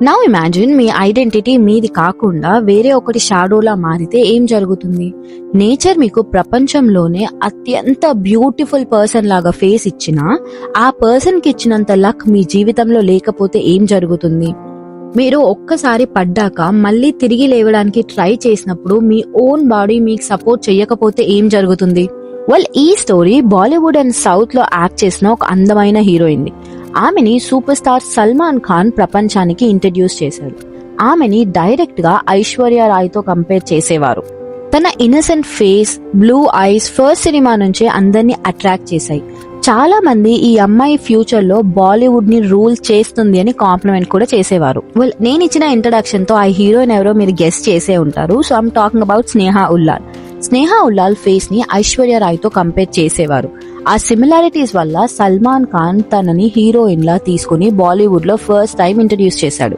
Now imagine మీ identity మీది కాకుండా వేరే ఒకటి షాడోలా మారితే ఏం జరుగుతుంది? నేచర్ మీకు ప్రపంచంలోనే అత్యంత బ్యూటిఫుల్ పర్సన్ లాగా ఫేస్ ఇచ్చినా ఆ పర్సన్ కి ఇచ్చినంత లక్ మీ జీవితంలో లేకపోతే ఏం జరుగుతుంది? మీరు ఒక్కసారి పడ్డాక మళ్ళీ తిరిగి లేవడానికి ట్రై చేసినప్పుడు మీ ఓన్ బాడీ మీకు సపోర్ట్ చేయకపోతే ఏం జరుగుతుంది? వెల్, ఈ స్టోరీ బాలీవుడ్ అండ్ సౌత్ లో యాక్ట్ చేసిన ఒక అందమైన హీరోయిన్. ఆమెని సూపర్ స్టార్ సల్మాన్ ఖాన్ ప్రపంచానికి ఇంట్రడ్యూస్ చేశాడు. ఆమెని డైరెక్ట్ గా ఐశ్వర్య రాయ్ తో కంపేర్ చేసేవారు. తన innocent face, blue ice first cinema నుంచే అందరినీ అట్రాక్ట్ చేశాయి. చాలా మంది ఈ అమ్మాయి ఫ్యూచర్ లో బాలీవుడ్ ని రూల్ చేస్తుంది అని కాంప్లిమెంట్ కూడా చేసేవారు. వెల్, నేను ఇచ్చిన ఇంట్రడక్షన్ తో ఆ హీరోయిన్ ఎవరో మీరు గెస్ చేసే ఉంటారు. So I'm talking about Sneha Ullal. Sneha Ullal face ని ఐశ్వర్య రాయ్ తో కంపేర్ చేసేవారు. ఆ సిమిలారిటీస్ వల్ల సల్మాన్ ఖాన్ తనని హీరోయిన్ లా తీసుకుని బాలీవుడ్ లో ఫస్ట్ టైం ఇంట్రడ్యూస్ చేశాడు.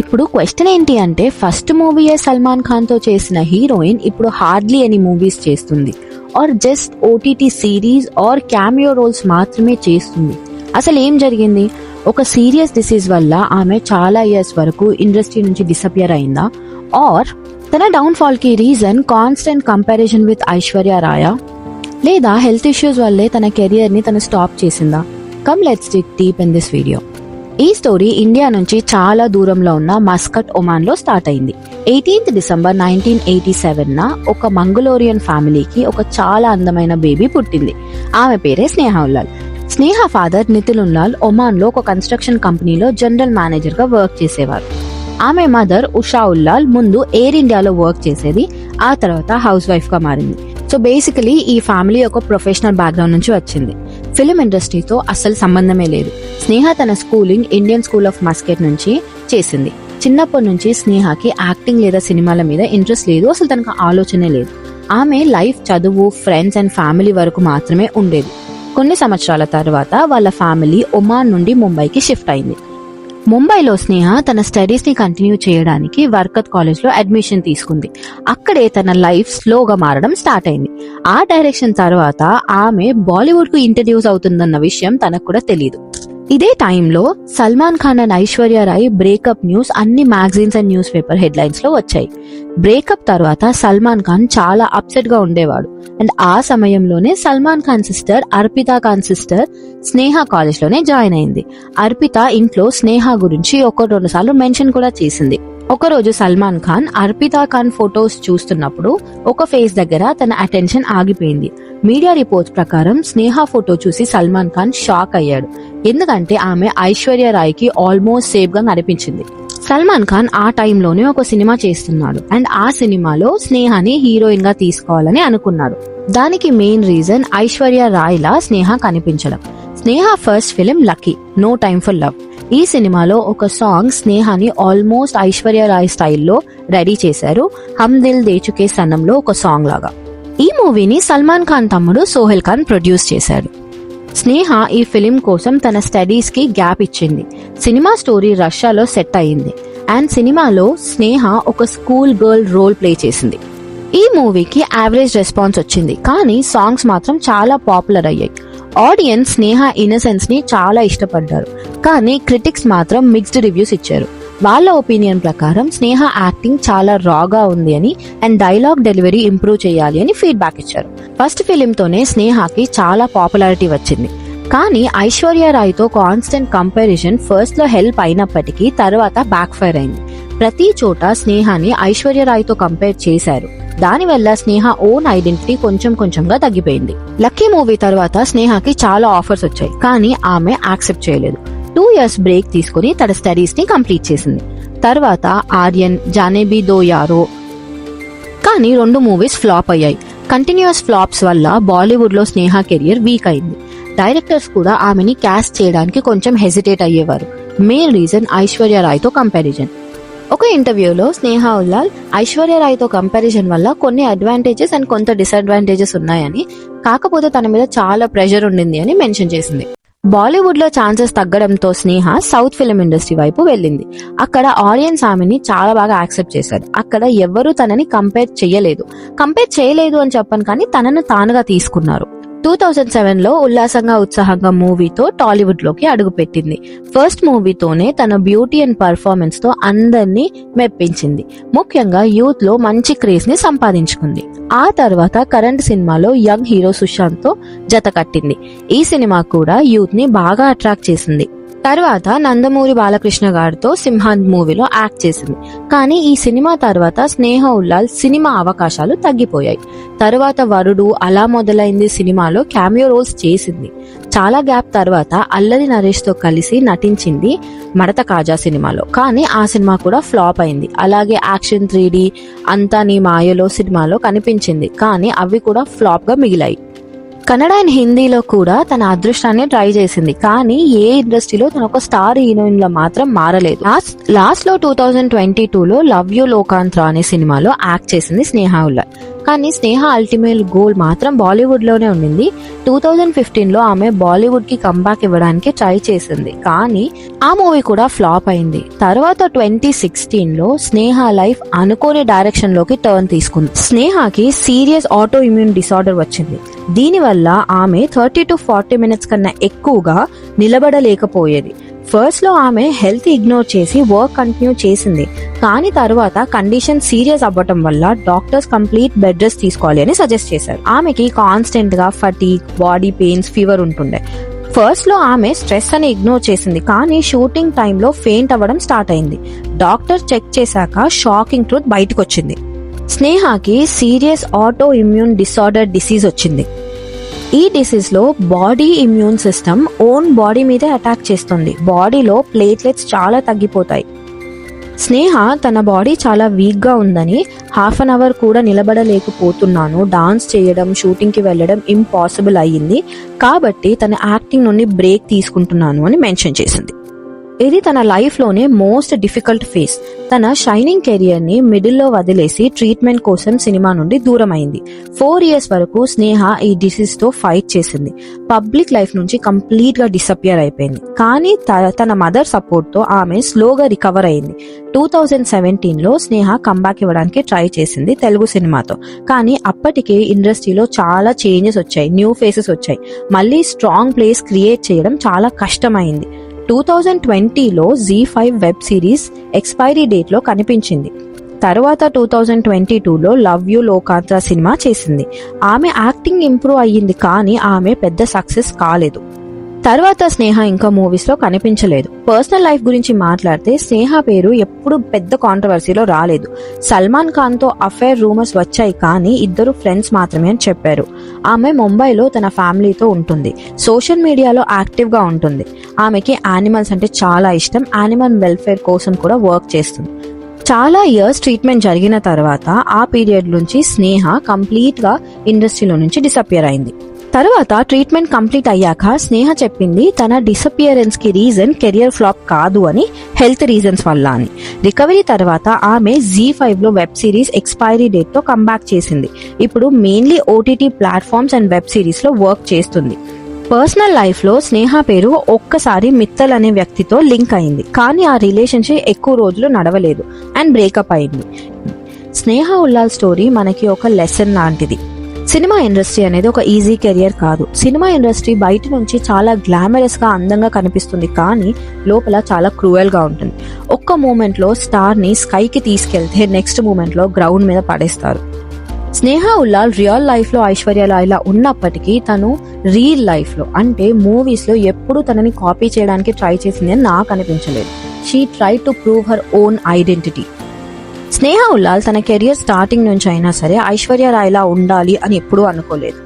ఇప్పుడు క్వశ్చన్ ఏంటి అంటే, ఫస్ట్ మూవీయే సల్మాన్ ఖాన్ తో చేసిన హీరోయిన్ ఇప్పుడు హార్డ్లీ ఎనీ మూవీస్ చేస్తుంది, or just OTT series or cameo roles మాత్రమే చేస్తుంది. అసలు ఏం జరిగింది? ఒక సీరియస్ డిసీజ్ వల్ల ఆమె చాలా ఇయర్స్ వరకు ఇండస్ట్రీ నుంచి డిసపియర్ అయిందా, ఆర్ తన డౌన్ ఫాల్ కి reason constant comparison with Aishwarya రాయా, లేదా హెల్త్ ఇష్యూస్ వల్లే తన కెరియర్ ని తను స్టాప్ చేసిందా? Come let's dig deep in this video. ఈ స్టోరీ ఇండియా నుంచి చాలా దూరంలో ఉన్న మస్కట్, ఒమాన్ లో స్టార్ట్ అయింది. 18th డిసెంబర్ 1987 ఒక మంగళోరియన్ ఫ్యామిలీకి ఒక చాలా అందమైన బేబీ పుట్టింది. ఆమె పేరే స్నేహా ఉల్లాల్. స్నేహ ఫాదర్ నితిన్ ఉల్లాల్ ఒమాన్ లో ఒక కన్స్ట్రక్షన్ కంపెనీలో జనరల్ మేనేజర్ గా వర్క్ చేసేవారు. ఆమె మదర్ ఉషా ఉల్లాల్ ముందు ఎయిర్ ఇండియాలో వర్క్ చేసేది, ఆ తర్వాత హౌస్ వైఫ్ గా మారింది. సో బేసికలీ ఈ ఫ్యామిలీ ఒక ప్రొఫెషనల్ బ్యాక్గ్రౌండ్ నుంచి వచ్చింది. ఫిల్మ్ ఇండస్ట్రీతో అస్సలు సంబంధమే లేదు. స్నేహ తన schooling Indian school of mascot నుంచి చేసింది. చిన్నప్పటి నుంచి స్నేహకి యాక్టింగ్ లేదా సినిమాల మీద ఇంట్రెస్ట్ లేదు, అసలు తనకు ఆలోచనే లేదు. ఆమె లైఫ్ చదువు, ఫ్రెండ్స్ అండ్ ఫ్యామిలీ వరకు మాత్రమే ఉండేది. కొన్ని సంవత్సరాల తర్వాత వాళ్ళ ఫ్యామిలీ ఒమాన్ నుండి ముంబైకి షిఫ్ట్ అయింది. ముంబైలో స్నేహ తన స్టడీస్ ని కంటిన్యూ చేయడానికి వర్కత్ కాలేజ్ లో అడ్మిషన్ తీసుకుంది. అక్కడే తన లైఫ్ స్లోగా మారడం స్టార్ట్ అయింది. ఆ డైరెక్షన్ తర్వాత ఆమె బాలీవుడ్ కు ఇంట్రడ్యూస్ అవుతుందన్న విషయం తనకు కూడా తెలియదు. ఇదే టైంలో Salman Khan and Aishwarya Rai breakup news అన్ని magazines and news paper headlines లో వచ్చాయి. బ్రేకప్ తర్వాత సల్మాన్ ఖాన్ చాలా అప్సెట్ గా ఉండేవాడు. అండ్ ఆ సమయంలోనే సల్మాన్ ఖాన్ సిస్టర్ అర్పితా ఖాన్ సిస్టర్ స్నేహ కాలేజ్ లోనే జాయిన్ అయింది. అర్పిత ఇంట్లో స్నేహ గురించి 1-2 సార్లు మెన్షన్ కూడా చేసింది. ఒకరోజు సల్మాన్ ఖాన్ అర్పితా ఖాన్ ఫొటోస్ చూస్తున్నప్పుడు ఒక ఫేస్ దగ్గర తన అటెన్షన్ ఆగిపోయింది. మీడియా రిపోర్ట్స్ ప్రకారం స్నేహ ఫోటో చూసి సల్మాన్ ఖాన్ షాక్ అయ్యాడు. ఎందుకంటే ఆమె ఐశ్వర్య రాయ్ కి ఆల్మోస్ట్ సేఫ్ గా కనిపించింది. సల్మాన్ ఖాన్ ఆ టైంలోనే ఒక సినిమా చేస్తున్నాడు అండ్ ఆ సినిమాలో స్నేహని హీరోయిన్ గా తీసుకోవాలని అనుకున్నాడు. దానికి మెయిన్ రీజన్ ఐశ్వర్య రాయ్ లా స్నేహ కనిపించడం. Sneha first film lucky, no time for love. ఈ సినిమాలో ఒక సాంగ్ స్నేహాని ఆల్మోస్ట్ ఐశ్వర్య రాయ్ స్టైల్లో రెడీ చేశారు, హమ్ దిల్ దే చుకే సనంలో ఒక సాంగ్ లాగా. ఈ మూవీని సల్మాన్ ఖాన్ తమ్ముడు సోహెల్ ఖాన్ ప్రొడ్యూస్ చేశాడు. స్నేహ ఈ ఫిలిం కోసం తన స్టడీస్ కి గ్యాప్ ఇచ్చింది. సినిమా స్టోరీ రష్యాలో సెట్ అయింది అండ్ సినిమాలో స్నేహ ఒక స్కూల్ గర్ల్ రోల్ ప్లే చేసింది. ఈ మూవీకి యావరేజ్ రెస్పాన్స్ వచ్చింది, కానీ సాంగ్స్ మాత్రం చాలా పాపులర్ అయ్యాయి. ఆడియన్స్ స్నేహ ఇన్నసెన్స్ ని చాలా ఇష్టపడ్డారు, కానీ క్రిటిక్స్ మాత్రం మిక్స్డ్ రివ్యూస్ ఇచ్చారు. వాళ్ళ ఒపీనియన్ ప్రకారం స్నేహ యాక్టింగ్ చాలా రాగా ఉంది అని అండ్ డైలాగ్ డెలివరీ ఇంప్రూవ్ చేయాలి అని ఫీడ్బ్యాక్ ఇచ్చారు. ఫస్ట్ ఫిలిం తోనే స్నేహకి చాలా పాపులారిటీ వచ్చింది, కానీ ఐశ్వర్య రాయ్ తో కాన్స్టెంట్ కంపారిజన్ ఫస్ట్ లో హెల్ప్ అయినప్పటికీ తర్వాత బ్యాక్ ఫైర్ అయింది. ప్రతి చోట స్నేహాని ఐశ్వర్య రాయ్ తో కంపేర్ చేశారు. దానివల్ల స్నేహ ఓన్ ఐడెంటిటీ కొంచెం కొంచెంగా తగ్గిపోయింది. లక్కీ మూవీ తర్వాత స్నేహకి చాలా ఆఫర్స్ వచ్చాయి, కానీ ఆమె యాక్సెప్ట్ చేయలేదు. 2 years బ్రేక్ తీసుకుని తన స్టడీస్ ని కంప్లీట్ చేసింది. తర్వాత ఆర్యన్, జానేబీ దో యారో, కానీ 2 మూవీస్ ఫ్లాప్ అయ్యాయి. కంటిన్యూస్ ఫ్లాప్స్ వల్ల బాలీవుడ్ లో స్నేహ కెరియర్ వీక్ అయింది. డైరెక్టర్స్ కూడా ఆమెని క్యాస్ట్ చేయడానికి కొంచెం హెసిటేట్ అయ్యేవారు. మెయిన్ రీజన్ ఐశ్వర్య రాయ్ తో కంపారిజన్. ఒక ఇంటర్వ్యూలో స్నేహ ఉల్లాల్ ఐశ్వర్య రాయ్ తో కంపారిజన్ వల్ల కొన్ని అడ్వాంటేజెస్ అండ్ కొంత డిసడ్వాంటేజెస్ ఉన్నాయని, కాకపోతే తన మీద చాలా ప్రెషర్ ఉండింది అని మెన్షన్ చేసింది. బాలీవుడ్ లో ఛాన్సెస్ తగ్గడంతో స్నేహ సౌత్ ఫిల్మ్ ఇండస్ట్రీ వైపు వెళ్ళింది. అక్కడ ఆడియన్స్ ఆమెని చాలా బాగా యాక్సెప్ట్ చేశారు. అక్కడ ఎవరు తనని కంపేర్ చేయలేదు అని చెప్పను, కానీ తనను తానుగా తీసుకున్నారు. 2007 లో ఉల్లాసంగా ఉత్సాహంగా మూవీతో టాలీవుడ్ లోకి అడుగుపెట్టింది. ఫస్ట్ మూవీతోనే తన బ్యూటీ అండ్ పర్ఫార్మెన్స్ తో అందరినీ మెప్పించింది. ముఖ్యంగా యూత్ లో మంచి క్రేజ్ ని సంపాదించుకుంది. ఆ తర్వాత కరెంట్ సినిమాలో యంగ్ హీరో సుశాంత్ తో జత కట్టింది. ఈ సినిమా కూడా యూత్ ని బాగా అట్రాక్ట్ చేసింది. తర్వాత నందమూరి బాలకృష్ణ గారితో సింహాన్ మూవీలో యాక్ట్ చేసింది. కానీ ఈ సినిమా తర్వాత స్నేహ ఉల్లాల్ సినిమా అవకాశాలు తగ్గిపోయాయి. తర్వాత వరుడు, అలా మొదలైంది సినిమాలో క్యామియో రోల్స్ చేసింది. చాలా గ్యాప్ తర్వాత అల్లరి నరేష్ తో కలిసి నటించింది మడత కాజా సినిమాలో. కానీ ఆ సినిమా కూడా ఫ్లాప్ అయింది. అలాగే యాక్షన్ 3D అంతా నీ మాయలో సినిమాలో కనిపించింది. కానీ అవి కూడా ఫ్లాప్ గా మిగిలాయి. కన్నడ అండ్ హిందీలో కూడా తన అదృష్టాన్ని ట్రై చేసింది. కానీ ఏ ఇండస్ట్రీలో తన ఒక స్టార్ హీరోయిన్ లో మాత్రం మారలేదు. లాస్ట్ లో 2022లో లవ్ యూ లోకాంత్ర అనే సినిమాలో యాక్ట్ చేసింది స్నేహ ఉల్లాల్. కానీ స్నేహ అల్టిమేట్ గోల్ మాత్రం బాలీవుడ్ లోనే ఉండింది. 2015లో ఆమె బాలీవుడ్ కి కంబ్యాక్ ఇవ్వడానికి ట్రై చేసింది. కానీ ఆ మూవీ కూడా ఫ్లాప్ అయింది. తర్వాత 2016లో స్నేహ లైఫ్ అనుకోని డైరెక్షన్ లోకి టర్న్ తీసుకుంది. స్నేహకి సీరియస్ ఆటో ఇమ్యూన్ డిసార్డర్ వచ్చింది. దీనివల్ల ఆమె 30 to 40 minutes కన్నా ఎక్కువగా నిలబడలేకపోయేది. ఫస్ట్ లో ఆమె హెల్త్ ఇగ్నోర్ చేసి వర్క్ కంటిన్యూ చేసింది. కానీ తర్వాత కండిషన్ సీరియస్ అవ్వటం వల్ల డాక్టర్స్ కంప్లీట్ బెడ్ రెస్ట్ తీసుకోవాలి అని సజెస్ట్ చేశారు. ఆమెకి కాన్స్టెంట్ గా ఫటీగ్, బాడీ పెయిన్స్, ఫీవర్ ఉంటుండే. ఫస్ట్ లో ఆమె స్ట్రెస్ అని ఇగ్నోర్ చేసింది. కానీ షూటింగ్ టైంలో ఫెయింట్ అవ్వడం స్టార్ట్ అయింది. డాక్టర్ చెక్ చేశాక షాకింగ్ ట్రూత్ బయటకు వచ్చింది. స్నేహకి serious autoimmune disorder disease వచ్చింది. ఈ డిసీజ్ లో body immune system own body మీదే అటాక్ చేస్తుంది. బాడీలో ప్లేట్లెట్స్ చాలా తగ్గిపోతాయి. స్నేహ తన బాడీ చాలా వీక్ గా ఉందని, హాఫ్ అన్ అవర్ కూడా నిలబడలేకపోతున్నాను, డాన్స్ చేయడం, షూటింగ్ కి వెళ్లడం ఇంపాసిబుల్ అయ్యింది, కాబట్టి తన యాక్టింగ్ నుండి బ్రేక్ తీసుకుంటున్నాను అని మెన్షన్ చేసింది. ఇది తన లైఫ్ లోనే మోస్ట్ డిఫికల్ట్ ఫేజ్. తన షైనింగ్ కెరియర్ ని మిడిల్ లో వదిలేసి ట్రీట్మెంట్ కోసం సినిమా నుండి దూరం అయింది. 4 years వరకు స్నేహ ఈ డిసీజ్ తో ఫైట్ చేసింది. పబ్లిక్ లైఫ్ నుంచి కంప్లీట్ గా డిసపియర్ అయిపోయింది. కానీ తన మదర్ సపోర్ట్ తో ఆమె స్లోగా రికవర్ అయింది. 2017లో స్నేహ కంబ్యాక్ ఇవ్వడానికి ట్రై చేసింది తెలుగు సినిమాతో. కానీ అప్పటికే ఇండస్ట్రీలో చాలా చేంజెస్ వచ్చాయి, న్యూ ఫేసెస్ వచ్చాయి. మళ్ళీ స్ట్రాంగ్ ప్లేస్ క్రియేట్ చేయడం చాలా కష్టమైంది. 2020లో Z5 web series expiry date లో కనిపించింది. తర్వాత 2022లో లవ్ యూ లోకాంత్ర సినిమా చేసింది. ఆమె యాక్టింగ్ ఇంప్రూవ్ అయ్యింది. కానీ ఆమె పెద్ద సక్సెస్ కాలేదు. తర్వాత స్నేహ ఇంకా మూవీస్ లో కనిపించలేదు. పర్సనల్ లైఫ్ గురించి మాట్లాడితే స్నేహ పేరు ఎప్పుడు పెద్ద కాంట్రవర్సీలో రాలేదు. సల్మాన్ ఖాన్ తో అఫైర్ రూమర్స్ వచ్చాయి, కానీ ఇద్దరు ఫ్రెండ్స్ మాత్రమే అని చెప్పారు. ఆమె ముంబైలో తన ఫ్యామిలీతో ఉంటుంది. సోషల్ మీడియాలో యాక్టివ్ గా ఉంటుంది. ఆమెకి యానిమల్స్ అంటే చాలా ఇష్టం. యానిమల్ వెల్ఫేర్ కోసం కూడా వర్క్ చేస్తుంది. చాలా ఇయర్స్ ట్రీట్మెంట్ జరిగిన తర్వాత ఆ పీరియడ్ నుంచి స్నేహ కంప్లీట్ గా ఇండస్ట్రీలో నుంచి డిసపియర్ అయింది. తర్వాత ట్రీట్మెంట్ కంప్లీట్ అయ్యాక స్నేహ చెప్పింది తన డిసపియరెన్స్ కి రీజన్ కెరియర్ ఫ్లాప్ కాదు అని, హెల్త్ రీజన్స్ వల్ల అని. రికవరీ తర్వాత ఆమె Z5లో వెబ్ సిరీస్ ఎక్స్పైరీ డేట్ తో కంబ్యాక్ చేసింది. ఇప్పుడు mainly OTT platforms and web series లో వర్క్ చేస్తుంది. పర్సనల్ లైఫ్ లో స్నేహ పేరు ఒక్కసారి మిత్తల్ అనే వ్యక్తితో లింక్ అయింది. కానీ ఆ రిలేషన్షిప్ ఎక్కువ రోజులు నడవలేదు అండ్ బ్రేకప్ అయింది. స్నేహ ఉల్లాల్ స్టోరీ మనకి ఒక లెసన్ లాంటిది. సినిమా ఇండస్ట్రీ అనేది ఒక ఈజీ కెరియర్ కాదు. సినిమా ఇండస్ట్రీ బయట నుంచి చాలా గ్లామరస్ గా, అందంగా కనిపిస్తుంది, కానీ లోపల చాలా క్రూయల్ గా ఉంటుంది. ఒక్క మూమెంట్ లో స్టార్ ని స్కైకి తీసుకెళ్తే నెక్స్ట్ మూమెంట్ లో గ్రౌండ్ మీద పడేస్తారు. స్నేహ ఉల్లాల్ రియల్ లైఫ్ లో ఐశ్వర్య రాయ్లా ఉన్నప్పటికీ తను రియల్ లైఫ్ లో అంటే మూవీస్ లో ఎప్పుడు తనని కాపీ చేయడానికి ట్రై చేసింది అని నాకు అనిపించలేదు. She try to prove her own identity. Sneha Ullal తన కెరియర్ స్టార్టింగ్ నుంచి అయినా సరే ఐశ్వర్య రాయ్లా ఉండాలి అని ఎప్పుడూ అనుకోలేదు.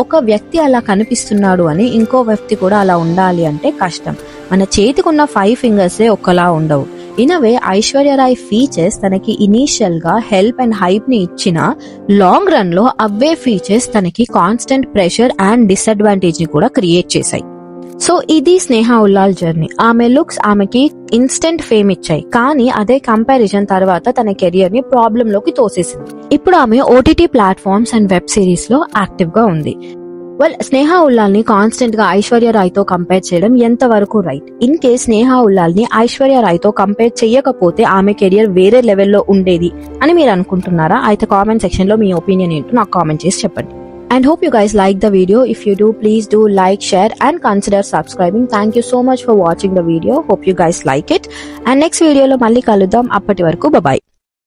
ఒక వ్యక్తి అలా కనిపిస్తున్నాడు అని ఇంకో వ్యక్తి కూడా అలా ఉండాలి అంటే కష్టం. మన చేతికున్న 5 fingers ఒకలా ఉండవు. ఇన్ అవే ఐశ్వర్య రాయ్ ఫీచర్స్ తనకి ఇనీషియల్ గా హెల్ప్ అండ్ హైప్ ని ఇచ్చిన, లాంగ్ రన్ లో అవే ఫీచర్స్ తనకి కాన్స్టెంట్ ప్రెషర్ అండ్ డిసడ్వాంటేజ్ ని కూడా క్రియేట్ చేశాయి. సో ఇది స్నేహ ఉల్లాల్ జర్నీ. ఆమె లుక్స్ ఆమెకి ఇన్స్టెంట్ ఫేమ్ ఇచ్చాయి, కానీ అదే కంపారిజన్ తర్వాత తన కెరియర్ ని ప్రాబ్లం లోకి తోసేసింది. ఇప్పుడు ఆమె OTT platforms and web series లో యాక్టివ్ గా ఉంది. స్నేహ ఉల్లాల్ ని కాన్స్టెంట్ గా ఐశ్వర్య రాయ్ తో కంపేర్ చేయడం ఎంత వరకు రైట్? ఇన్ కేస్ స్నేహ ఉల్లాల్ ని ఐశ్వర్య రాయ్ తో కంపేర్ చేయకపోతే ఆమె కెరియర్ వేరే లెవెల్లో ఉండేది అని మీరు అనుకుంటున్నారా? అయితే కామెంట్ సెక్షన్ లో మీ ఒపీనియన్ ఏంటో నాకు కామెంట్ చేసి చెప్పండి. And hope you guys like the video. If you do, please do like, share and consider subscribing. Thank you so much for watching the video. Hope you guys like it. And next video lo malli kaludam. Appati varaku bye bye.